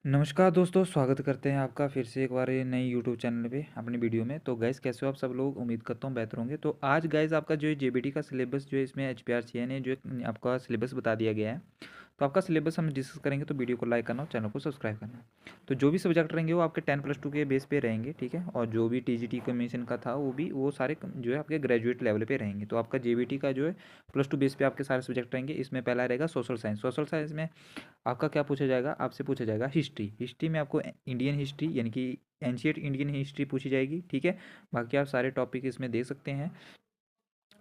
नमस्कार दोस्तों, स्वागत करते हैं आपका फिर से एक बार ये नई यूट्यूब चैनल पे अपनी वीडियो में। तो गैस कैसे हो आप सब लोग? उम्मीद करता हूँ बेहतर होंगे। तो आज गैस आपका जो है जेबीटी का सिलेबस जो है इसमें एचपीआरसीए ने जो आपका सिलेबस बता दिया गया है। तो आपका सिलेबस हम डिस्कस करेंगे, तो वीडियो को लाइक करना और चैनल को सब्सक्राइब करना। तो जो भी सब्जेक्ट रहेंगे वो आपके 10+2 के बेस पे रहेंगे, ठीक है। और जो भी टीजीटी कमीशन का था वो सारे जो है आपके ग्रेजुएट लेवल पे रहेंगे। तो आपका जेबीटी का जो है +2 बेस पे आपके सारे सब्जेक्ट रहेंगे। इसमें पहला रहेगा सोशल साइंस। सोशल साइंस में आपका क्या पूछा जाएगा? आपसे पूछा जाएगा हिस्ट्री। हिस्ट्री में आपको इंडियन हिस्ट्री यानी कि एंशियंट इंडियन हिस्ट्री पूछी जाएगी, ठीक है। बाकी आप सारे टॉपिक इसमें देख सकते हैं।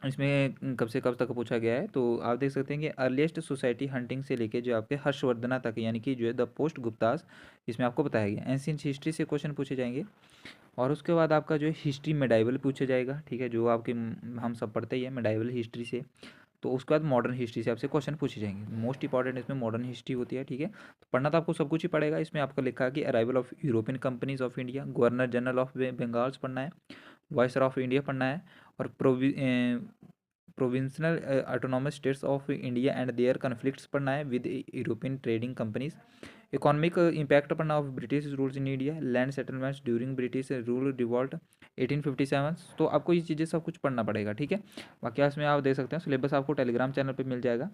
इसमें कब से कब तक पूछा गया है, तो आप देख सकते हैं कि अर्लीस्ट सोसाइटी हंटिंग से लेके जो आपके हर्षवर्धना तक यानी कि जो है द पोस्ट गुप्तास, इसमें आपको बताया गया। एंशियंट हिस्ट्री से क्वेश्चन पूछे जाएंगे। और उसके बाद आपका जो है हिस्ट्री मेडाइवल पूछा जाएगा, ठीक है, जो आपके हम सब पढ़ते ही है मेडाइवल हिस्ट्री से। तो उसके बाद मॉडर्न हिस्ट्री से आपसे क्वेश्चन पूछे जाएंगे। मोस्ट इंपॉर्टेंट इसमें मॉडर्न हिस्ट्री होती है, ठीक है। तो पढ़ना तो आपको सब कुछ ही पड़ेगा। इसमें आपका लिखा है कि arrival of European companies of India, governor general of Bengal's पढ़ना है, वॉइसर ऑफ इंडिया पढ़ना है, और provincial autonomous states of India and their conflicts पढ़ना है with European trading companies. Economic impact पढ़ना of British rules in India, land settlements during British rule revolt 1857। तो आपको ये चीज़ें सब कुछ पढ़ना पड़ेगा, ठीक है। बाकी इसमें आप देख सकते हैं सिलेबस आपको टेलीग्राम चैनल पे मिल जाएगा।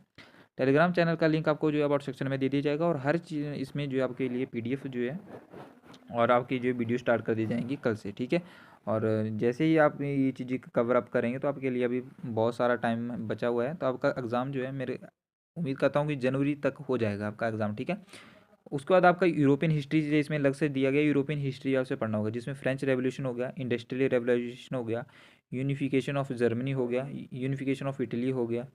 टेलीग्राम चैनल का लिंक आपको जो है अबाउट सेक्शन में दे दिया जाएगा। और हर चीज़ इसमें जो है आपके लिए पीडीएफ जो है और आपकी जो वीडियो स्टार्ट कर दी जाएंगी कल से, ठीक है। और जैसे ही आप ये चीज़ें कवर अप करेंगे तो आपके लिए अभी बहुत सारा टाइम बचा हुआ है। तो आपका एग्ज़ाम जो है मेरे उम्मीद करता हूँ कि जनवरी तक हो जाएगा आपका एग्ज़ाम, ठीक है। उसके बाद आपका यूरोपियन हिस्ट्री जो इसमें अलग से दिया गया, यूरोपियन हिस्ट्री आपसे पढ़ना होगा, जिसमें फ्रेंच रेवोल्यूशन हो गया, इंडस्ट्रियल रेवोल्यूशन हो गया, यूनिफिकेशन ऑफ जर्मनी हो गया, यूनिफिकेशन ऑफ इटली हो गया,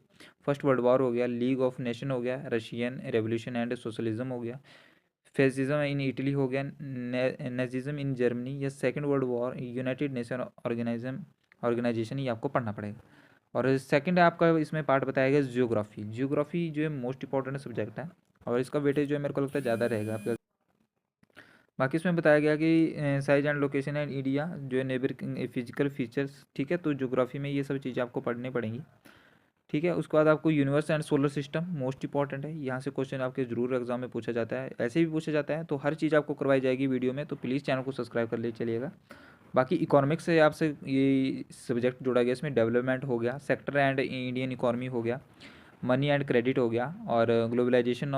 फर्स्ट वर्ल्ड वॉर हो गया, लीग ऑफ नेशन हो गया, रशियन रेवोल्यूशन एंड सोशलिज्म हो गया, फेसिज्म इन इटली हो गया, नाजिज्म इन जर्मनी, या second world war, United Nation Organisation, ये आपको पढ़ना पड़ेगा। और सेकंड आपका इसमें पार्ट बताया गया जियोग्राफी। जियोग्राफी जो है मोस्ट इंपॉर्टेंट सब्जेक्ट है, और इसका वेटेज जो है मेरे को लगता है ज़्यादा रहेगा आपका। बाकी इसमें बताया गया कि size and location and area जो है नेबर फिजिकल फीचर्स, ठीक है। तो ज्योग्राफी में ये सब चीज़ें आपको पढ़नी पड़ेंगी, ठीक है। उसके बाद आपको universe and solar system most important है। यहाँ से क्वेश्चन आपके जरूर एग्जाम में पूछा जाता है, ऐसे भी पूछा जाता है। तो हर चीज़ आपको करवाई जाएगी वीडियो में, तो प्लीज़ चैनल को सब्सक्राइब कर ले चलिएगा। बाकी इकोनॉमिक्स से आपसे ये सब्जेक्ट जोड़ा गया, इसमें डेवलपमेंट हो गया, सेक्टर एंड इंडियन इकोनॉमी हो गया, मनी एंड क्रेडिट हो गया, और globalisation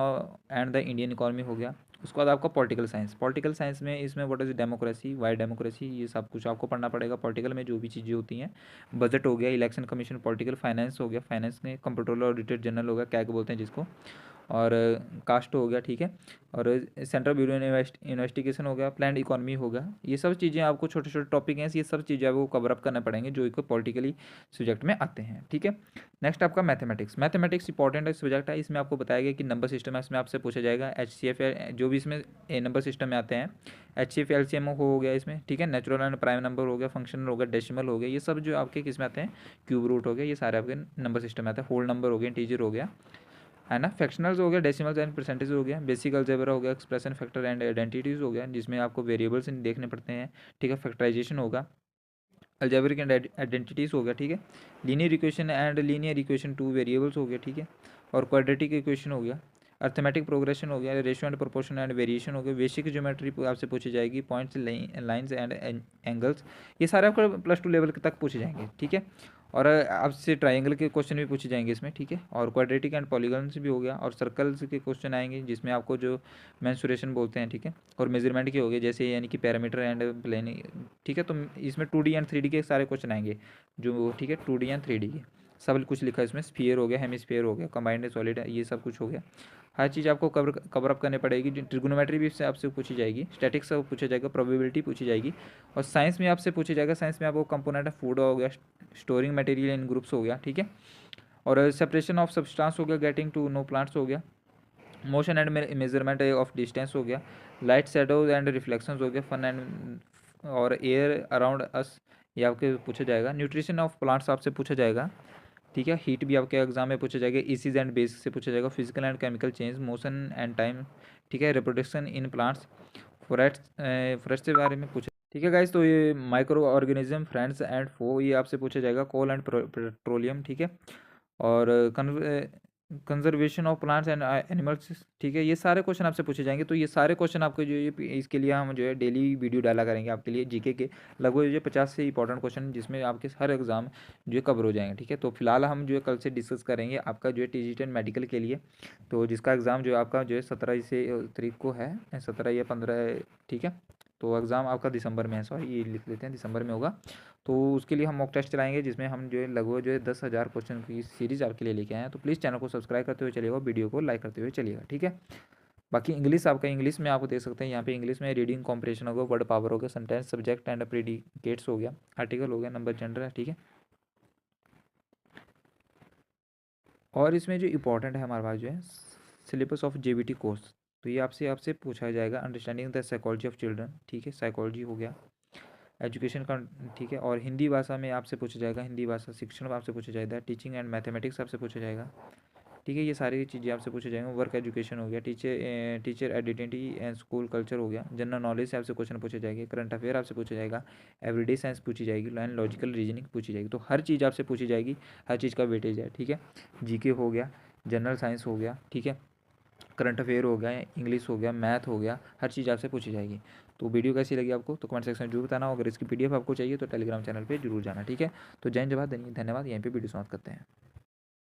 and the Indian economy हो गया। उसके बाद आपका पॉलिटिकल साइंस। पॉलिटिकल साइंस में इसमें what is democracy, Y democracy, ये सब कुछ आपको पढ़ना पड़ेगा। पॉलिटिकल में जो भी चीज़ें होती हैं, बजट हो गया, इलेक्शन कमीशन, पॉलिटिकल फाइनेंस हो गया, फाइनेंस में कंप्ट्रोलर ऑडिटर जनरल हो गया, क्या बोलते हैं जिसको, और कास्ट हो गया, ठीक है। और सेंट्रल ब्यूरो इन्वेस्टिगेशन हो गया, प्लान इकोनॉमी हो गया। ये सब चीज़ें आपको छोटे छोटे टॉपिक हैं, ये सब चीज़ें आपको कवर अप करना पड़ेंगे जो एक पॉलिटिकली सब्जेक्ट में आते हैं, ठीक है। नेक्स्ट आपका मैथमेटिक्स। मैथमेटिक्स इंपॉर्टेंट सब्जेक्ट है। इसमें आपको बताया गया कि नंबर सिस्टम है, इसमें आपसे पूछा जाएगा एच सी एफ, जो भी इसमें नंबर सिस्टम में आते हैं, H C F L C M हो गया इसमें, ठीक है। नेचुरल एंड प्राइम नंबर हो गया, फंक्शनल हो गया, डेसिमल हो गया, ये सब जो आपके किस में आते हैं, क्यूब रूट हो गया, ये सारे आपके नंबर सिस्टम में आते हैं। होल नंबर हो गया, इंटीजर हो गया, है ना। फ्रैक्शनल्स हो गया, डेसिमल्स एंड परसेंटेज हो गया, बेसिक अलजेब्रा हो गया, एक्सप्रेशन फैक्टर एंड आइडेंटिटीज हो गया, जिसमें आपको वेरिएबल्स देखने पड़ते हैं, ठीक है। फैक्टराइजेशन होगा, अलजेब्रिक एंड आइडेंटिटीज हो गया, ठीक है। Linear equation and linear equation two variables हो गया, ठीक है। और क्वाड्रेटिक इक्वेशन हो गया, अर्थमेटिक प्रोग्रेशन हो गया, ratio and proportion and variation हो गया, बेसिक ज्योमेट्री आपसे पूछी जाएगी, पॉइंट्स, लाइंस एंड एंगल्स, ये सारे आपको +2 लेवल तक पूछे जाएंगे, ठीक है। और आपसे ट्राइंगल के क्वेश्चन भी पूछे जाएंगे इसमें, ठीक है। और क्वाड्रेटिक एंड पॉलीगन्स भी हो गया, और सर्कल्स के क्वेश्चन आएंगे जिसमें आपको जो मेंसुरेशन बोलते हैं, ठीक है। और मेजरमेंट के हो गए, जैसे यानी कि पैरामीटर एंड प्लेन, ठीक है। तो इसमें 2D एंड 3D के सारे क्वेश्चन आएंगे जो, ठीक है, 2D एंड 3D के सब कुछ लिखा है इसमें। स्फीयर हो गया, हेमिस्फीयर हो गया, कंबाइंड सॉलिड है, ये सब कुछ हो गया। हर चीज़ आपको कवर अप करने पड़ेगी। ट्रिग्नोमेट्री भी इससे आपसे पूछी जाएगी, स्टैटिक्स से पूछा जाएगा, प्रोबेबिलिटी पूछी जाएगी। और साइंस में आपसे पूछा जाएगा, साइंस में आपको कंपोनेंट ऑफ फूड हो गया, स्टोरिंग मटेरियल इन ग्रुप्स हो गया, ठीक है। और सेपरेशन ऑफ सब्सटेंस हो गया, गेटिंग टू नो प्लांट्स हो गया, motion and measurement of distance हो गया, लाइट शेडोज एंड रिफ्लेक्शंस हो गया, फन एंड और एयर अराउंड अस, ये आपके पूछा जाएगा। न्यूट्रिशन ऑफ प्लांट्स आपसे पूछा जाएगा, ठीक है। हीट भी आपके एग्जाम में पूछा जाएगा, इसीज एंड बेस से पूछा जाएगा, physical and chemical change, motion and time, ठीक है। रिप्रोडक्शन इन प्लांट्स, फॉरेस्ट के बारे में पूछा, ठीक है गाइस। तो ये माइक्रो ऑर्गेनिज्म, फ्रेंड्स एंड फो, ये आपसे पूछा जाएगा, कोल एंड पेट्रोलियम, ठीक है। और conservation of plants and animals, ठीक है, ये सारे क्वेश्चन आपसे पूछे जाएंगे। तो ये सारे क्वेश्चन आपको जो ये इसके लिए हम जो है डेली वीडियो डाला करेंगे आपके लिए जीके के लगभग जो 50 से इंपॉर्टेंट क्वेश्चन, जिसमें आपके हर एग्जाम जो है कवर हो जाएंगे, ठीक है। तो फिलहाल हम जो है कल से डिस्कस करेंगे आपका जो है टीजी10 मेडिकल के लिए, तो जिसका एग्ज़ाम जो है आपका जो है 17 से तारीख को है, 17 या 15, ठीक है। तो एग्ज़ाम आपका दिसंबर में है, सॉरी ये लिख लेते हैं, दिसंबर में होगा। तो उसके लिए हम मॉक टेस्ट चलाएंगे, जिसमें हम जो है लगभग जो है 10,000 क्वेश्चन की सीरीज़ आपके लिए लेके आए हैं। तो प्लीज़ चैनल को सब्सक्राइब करते हुए चलिएगा, वीडियो को लाइक करते हुए चलिएगा, ठीक है। बाकी इंग्लिश आपका, इंग्लिश में आप देख सकते हैं यहाँ पे इंग्लिश में रीडिंग कॉम्प्रिहेंशन होगा, वर्ड पावर हो गया, सेंटेंस, सब्जेक्ट एंड प्रेडिकेट्स हो गया, आर्टिकल हो गया, नंबर जेंडर है, ठीक है। और इसमें जो इंपॉर्टेंट है हमारे पास जो है सिलेबस ऑफ जेबीटी कोर्स, तो ये आपसे आपसे पूछा जाएगा। Understanding the psychology of children, ठीक है, साइकोलॉजी हो गया, एजुकेशन का, ठीक है। और हिंदी भाषा में आपसे पूछा जाएगा, हिंदी भाषा शिक्षण में आपसे पूछा जाएगा, टीचिंग एंड मैथमेटिक्स आपसे पूछा जाएगा, ठीक है। ये सारी चीज़ें आपसे पूछे जाएंगे। वर्क एजुकेशन हो गया, teacher identity and school culture हो गया, जनरल नॉलेज से आपसे क्वेश्चन पूछे जाएंगे, करंट अफेयर आपसे पूछा जाएगा, एवरीडे साइंस पूछी जाएगी, एंड लॉजिकल रीजनिंग पूछी जाएगी। तो हर चीज़ आपसे पूछी जाएगी, हर चीज़ का वेटेज है, ठीक है। जीके हो गया, जनरल साइंस हो गया, ठीक है, करंट अफेयर हो गया, इंग्लिश हो गया, मैथ हो गया, हर चीज़ आपसे पूछी जाएगी। तो वीडियो कैसी लगी आपको तो कमेंट सेक्शन में जरूर बताना। अगर इसकी पीडीएफ आपको चाहिए तो टेलीग्राम चैनल पे जरूर जाना, ठीक है। तो जय हिंद, जवाहर, धन्यवाद, यहीं पे वीडियो समाप्त करते हैं।